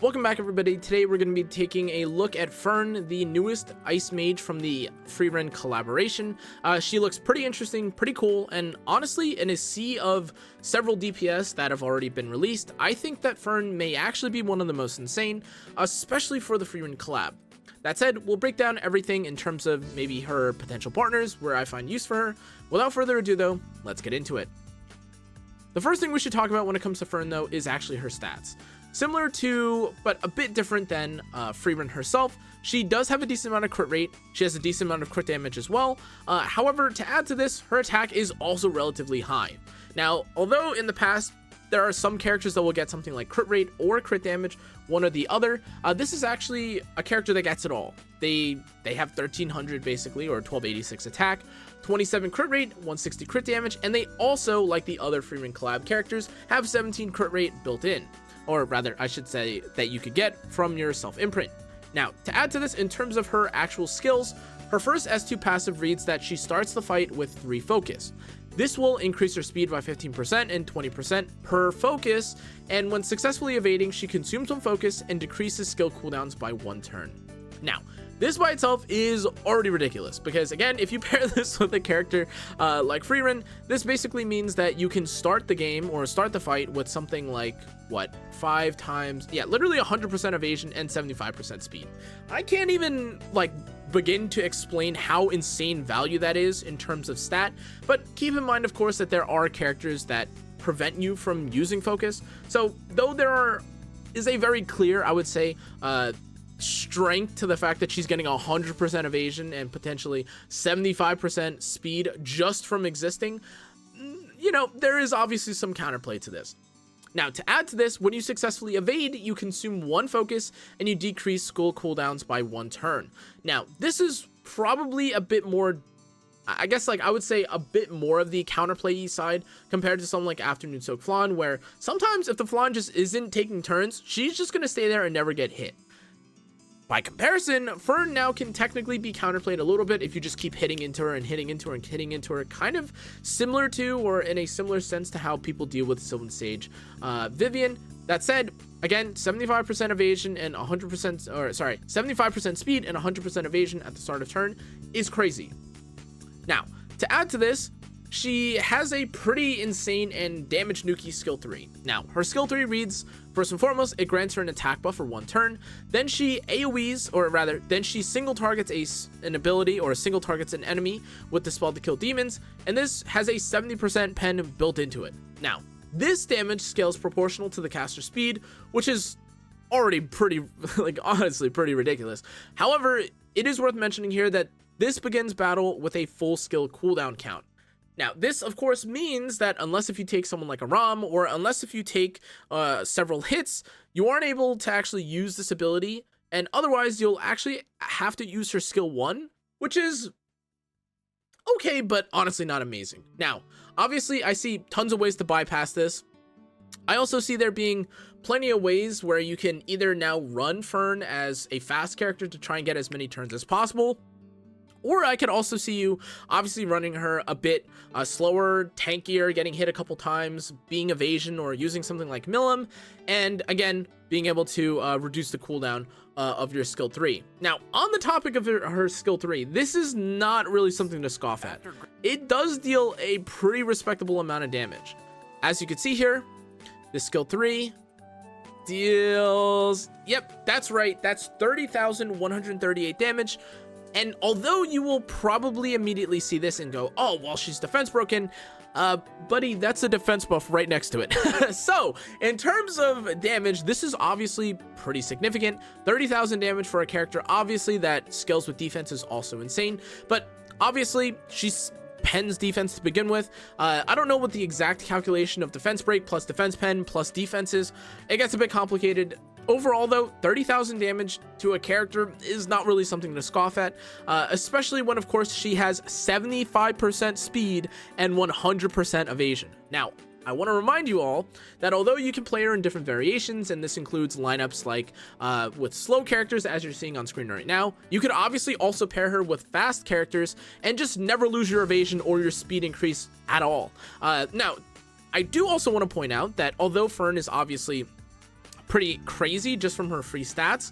Welcome back, everybody. Today we're going to be taking a look at Fern, the newest ice mage from the Fern collaboration. She looks pretty interesting, pretty cool, and honestly, in a sea of several DPS that have already been released, I think that Fern may actually be one of the most insane, especially for the Fern collab. That said, we'll break down everything in terms of maybe her potential partners, where I find use for her. Without further ado though, let's get into it. The first thing we should talk about when it comes to Fern though is actually her stats. Similar to, but a bit different than Fern herself, she does have a decent amount of crit rate. She has a decent amount of crit damage as well. However, to add to this, her attack is also relatively high. Now, although in the past, there are some characters that will get something like crit rate or crit damage, one or the other, this is actually a character that gets it all. They have 1300 basically, or 1286 attack, 27 crit rate, 160 crit damage, and they also, like the other Fern collab characters, have 17 crit rate built in. Or rather, I should say that you could get from your self-imprint. Now, to add to this, in terms of her actual skills, her first S2 passive reads that she starts the fight with 3 focus. This will increase her speed by 15% and 20% per focus, and when successfully evading, she consumes 1 focus and decreases skill cooldowns by 1 turn. Now, this by itself is already ridiculous, because again, if you pair this with a character like Fern, this basically means that you can start the game or start the fight with something like, what, 5 times, yeah, literally 100% evasion and 75% speed. I can't even, like, begin to explain how insane value that is in terms of stat, but keep in mind, of course, that there are characters that prevent you from using focus. So, though there is a very clear, I would say, strength to the fact that she's getting 100% evasion and potentially 75% speed just from existing, you know, there is obviously some counterplay to this. Now, to add to this, when you successfully evade, you consume 1 focus and you decrease skill cooldowns by 1 turn. Now, this is probably a bit more, I guess, like, I would say a bit more of the counterplay side compared to something like Afternoon Soak Flan, where sometimes if the Flan just isn't taking turns, she's just going to stay there and never get hit. By comparison, Fern now can technically be counterplayed a little bit if you just keep hitting into her and hitting into her and hitting into her, kind of similar to, or in a similar sense to how people deal with Sylvan Sage Vivian. That said, again, 75% evasion and 100%, or sorry, 75% speed and 100% evasion at the start of turn is crazy. Now, to add to this, she has a pretty insane and damage nuky skill 3. Now, her skill 3 reads, first and foremost, it grants her an attack buff for 1 turn. Then she AoEs, or rather, then she single targets an ability or single targets an enemy with the spell to kill demons, and this has a 70% pen built into it. Now, this damage scales proportional to the caster speed, which is already pretty, like, honestly, pretty ridiculous. However, it is worth mentioning here that this begins battle with a full skill cooldown count. Now, this, of course, means that unless if you take someone like a Rom, or unless if you take several hits, you aren't able to actually use this ability, and otherwise you'll actually have to use her skill 1, which is okay, but honestly not amazing. Now, obviously, I see tons of ways to bypass this. I also see there being plenty of ways where you can either now run Fern as a fast character to try and get as many turns as possible, or I could also see you obviously running her a bit slower, tankier, getting hit a couple times, being evasion, or using something like Milim, and again, being able to reduce the cooldown of your skill 3. Now, on the topic of her skill 3, this is not really something to scoff at. It does deal a pretty respectable amount of damage. As you can see here, the skill 3 deals, yep, that's right, that's 30,138 damage. And although you will probably immediately see this and go, oh, well, she's defense broken, buddy, that's a defense buff right next to it. So, in terms of damage, this is obviously pretty significant. 30,000 damage for a character, obviously, that scales with defense is also insane. But obviously, she's Pen's defense to begin with. I don't know what the exact calculation of defense break plus defense pen plus defense is. It gets a bit complicated. Overall, though, 30,000 damage to a character is not really something to scoff at, especially when, of course, she has 75% speed and 100% evasion. Now, I want to remind you all that although you can play her in different variations, and this includes lineups like with slow characters, as you're seeing on screen right now, you could obviously also pair her with fast characters and just never lose your evasion or your speed increase at all. Now, I do also want to point out that although Fern is obviously pretty crazy just from her free stats.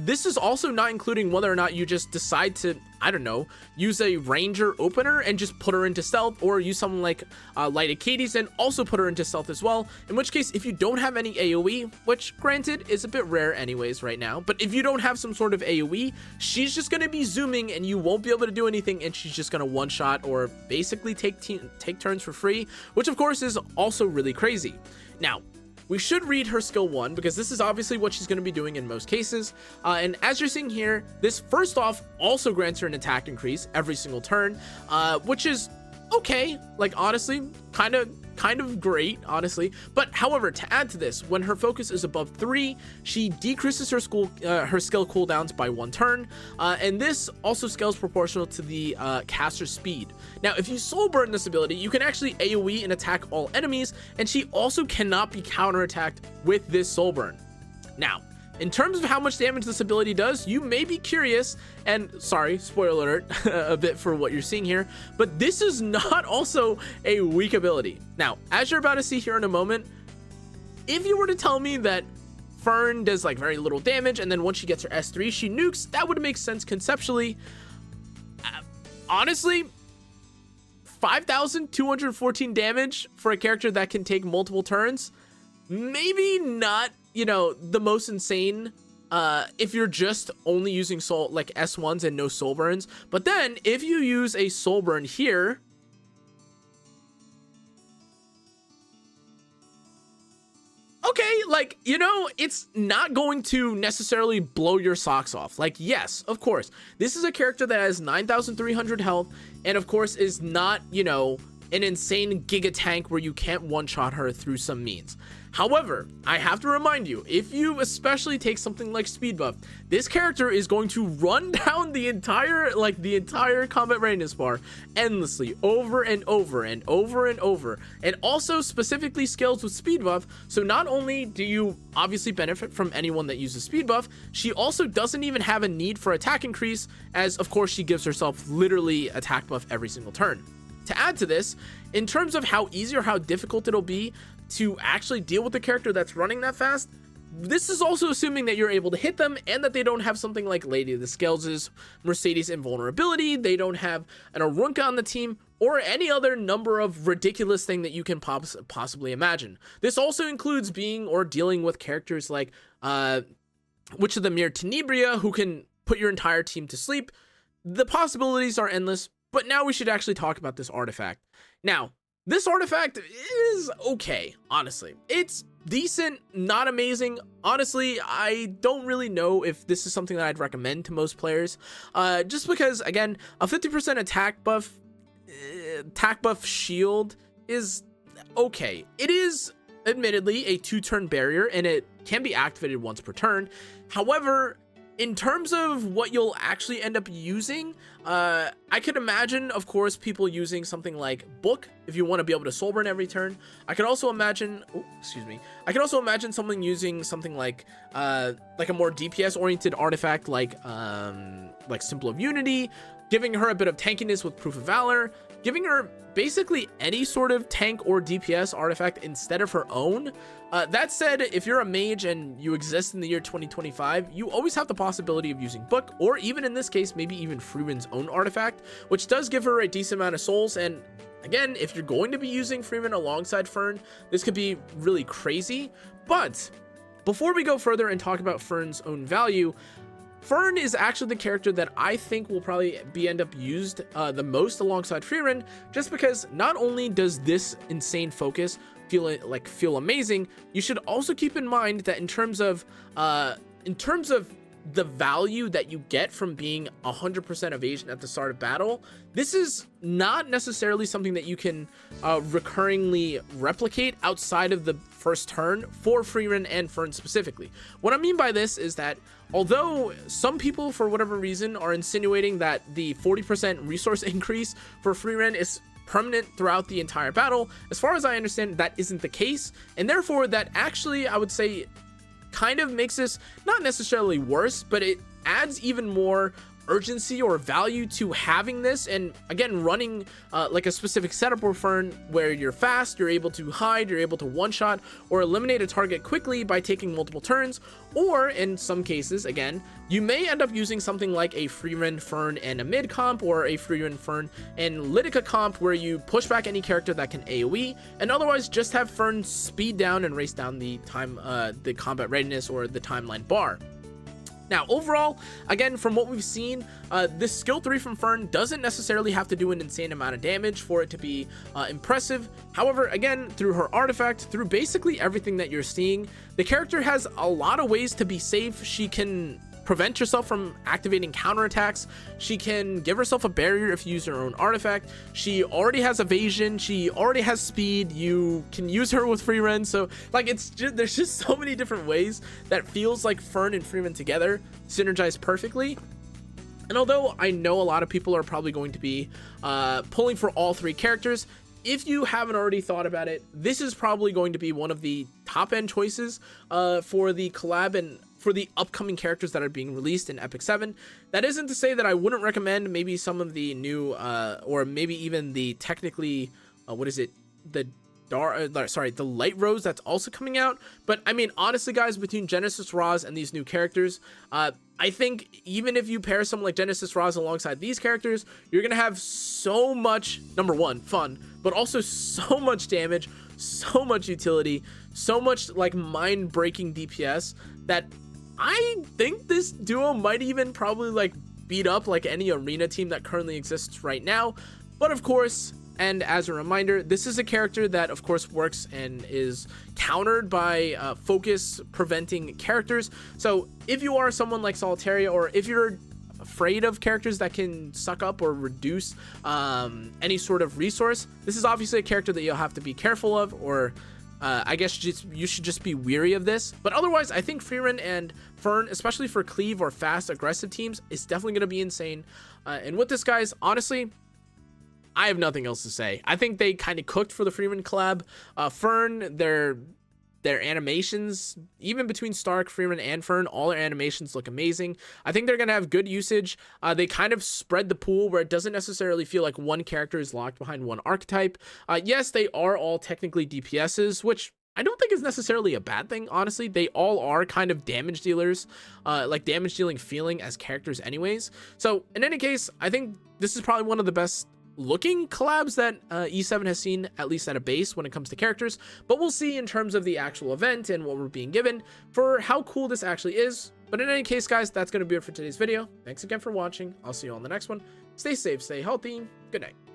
This is also not including whether or not you just decide to, I don't know, use a ranger opener and just put her into stealth, or use someone like Lighted Katie's and also put her into stealth as well, in which case if you don't have any AoE, which granted is a bit rare anyways right now, but if you don't have some sort of AoE, she's just going to be zooming and you won't be able to do anything, and she's just going to one shot or basically take turns for free, which of course is also really crazy. Now, we should read her skill 1 because this is obviously what she's going to be doing in most cases. And as you're seeing here, this first off also grants her an attack increase every single turn, which is okay. Like, honestly, kind of great, honestly. But however, to add to this, when her focus is above 3, she decreases her skill cooldowns by 1 turn, and this also scales proportional to the caster's speed. Now, if you soul burn this ability, you can actually AoE and attack all enemies, and she also cannot be counterattacked with this soul burn. Now, in terms of how much damage this ability does, you may be curious, and sorry, spoiler alert, a bit for what you're seeing here, but this is not also a weak ability. Now, as you're about to see here in a moment, if you were to tell me that Fern does like very little damage, and then once she gets her S3, she nukes, that would make sense conceptually. Honestly, 5,214 damage for a character that can take multiple turns, maybe not, you know, the most insane if you're just only using soul like S1s and no soul burns. But then if you use a soul burn here, okay, like, you know, it's not going to necessarily blow your socks off. Like, yes, of course, this is a character that has 9,300 health, and of course is not, you know, an insane giga tank where you can't one-shot her through some means. However, I have to remind you, if you especially take something like speed buff, this character is going to run down the entire combat readiness bar endlessly, over and over and over and over, and also specifically scales with speed buff. So not only do you obviously benefit from anyone that uses speed buff, she also doesn't even have a need for attack increase, as of course she gives herself literally attack buff every single turn. To add to this, in terms of how easy or how difficult it'll be to actually deal with a character that's running that fast, this is also assuming that you're able to hit them and that they don't have something like Lady of the Scales' Mercedes invulnerability, they don't have an Arunca on the team, or any other number of ridiculous thing that you can possibly imagine. This also includes being or dealing with characters like Witch of the Mere Tenebria, who can put your entire team to sleep. The possibilities are endless, but now we should actually talk about this artifact. Now, this artifact is okay, honestly. It's decent, not amazing. Honestly, I don't really know if this is something that I'd recommend to most players. Just because, again, a 50% attack buff shield is okay. It is admittedly a 2-turn barrier, and it can be activated once per turn. However, in terms of what you'll actually end up using, I could imagine, of course, people using something like Book if you want to be able to soul burn every turn. I could also imagine, I could also imagine someone using something like a more DPS oriented artifact like Symbol of Unity, giving her a bit of tankiness with Proof of Valor, giving her basically any sort of tank or DPS artifact instead of her own. That said, if you're a mage and you exist in the year 2025, you always have the possibility of using Book, or even in this case, maybe even Freeman's own artifact, which does give her a decent amount of souls. And again, if you're going to be using Freeman alongside Fern, this could be really crazy. But before we go further and talk about Fern's own value, Fern is actually the character that I think will probably end up used the most alongside Freeman, just because not only does this insane focus feel amazing, you should also keep in mind that in terms of the value that you get from being 100% evasion at the start of battle, this is not necessarily something that you can recurringly replicate outside of the first turn for Freeman and Fern specifically. What I mean by this is that although some people, for whatever reason, are insinuating that the 40% resource increase for Freeman is permanent throughout the entire battle, as far as I understand, that isn't the case, and therefore that actually, I would say, kind of makes this not necessarily worse, but it adds even more urgency or value to having this, and again running like a specific setup with Fern where you're fast, you're able to hide, you're able to one-shot or eliminate a target quickly by taking multiple turns, or in some cases, again, you may end up using something like a Freerun Fern and a mid comp, or a Freerun Fern and Lidica comp where you push back any character that can AoE, and otherwise just have Fern speed down and race down the the combat readiness or the timeline bar. Now, overall, again, from what we've seen, this skill 3 from Fern doesn't necessarily have to do an insane amount of damage for it to be impressive. However, again, through her artifact, through basically everything that you're seeing, the character has a lot of ways to be safe. She can prevent yourself from activating counterattacks. She can give herself a barrier if you use her own artifact. She already has evasion. She already has speed. You can use her with Freerun. So like, there's just so many different ways that feels like Fern and Freerun together synergize perfectly. And although I know a lot of people are probably going to be pulling for all 3 characters, if you haven't already thought about it, this is probably going to be one of the top end choices for the collab and for the upcoming characters that are being released in Epic 7. That isn't to say that I wouldn't recommend maybe some of the new or maybe even the technically what is it, the the light rose that's also coming out. But I mean, honestly guys, between Genesis Raz and these new characters, I think even if you pair someone like Genesis Raz alongside these characters, you're gonna have so much, number one, fun, but also so much damage, so much utility, so much like mind-breaking DPS that I think this duo might even probably like beat up like any arena team that currently exists right now. But of course, and as a reminder, this is a character that of course works and is countered by focus preventing characters. So if you are someone like Solitaria, or if you're afraid of characters that can suck up or reduce any sort of resource, this is obviously a character that you'll have to be careful of, or I guess you should just be weary of this. But otherwise, I think Freerun and Fern, especially for cleave or fast aggressive teams, is definitely going to be insane. And with this, guys, honestly, I have nothing else to say. I think they kind of cooked for the Freerun collab. Fern, their animations, even between Stark, Freerun, and Fern, all their animations look amazing. I think they're going to have good usage. They kind of spread the pool where it doesn't necessarily feel like one character is locked behind one archetype. Yes, they are all technically DPSs, which I don't think is necessarily a bad thing, honestly. They all are kind of damage dealers, like damage dealing feeling as characters anyways. So in any case, I think this is probably one of the best looking collabs that E7 has seen, at least at a base when it comes to characters. But we'll see in terms of the actual event and what we're being given for how cool this actually is. But in any case, guys, that's going to be it for today's video. Thanks again for watching. I'll see you on the next one. Stay safe, stay healthy. Good night.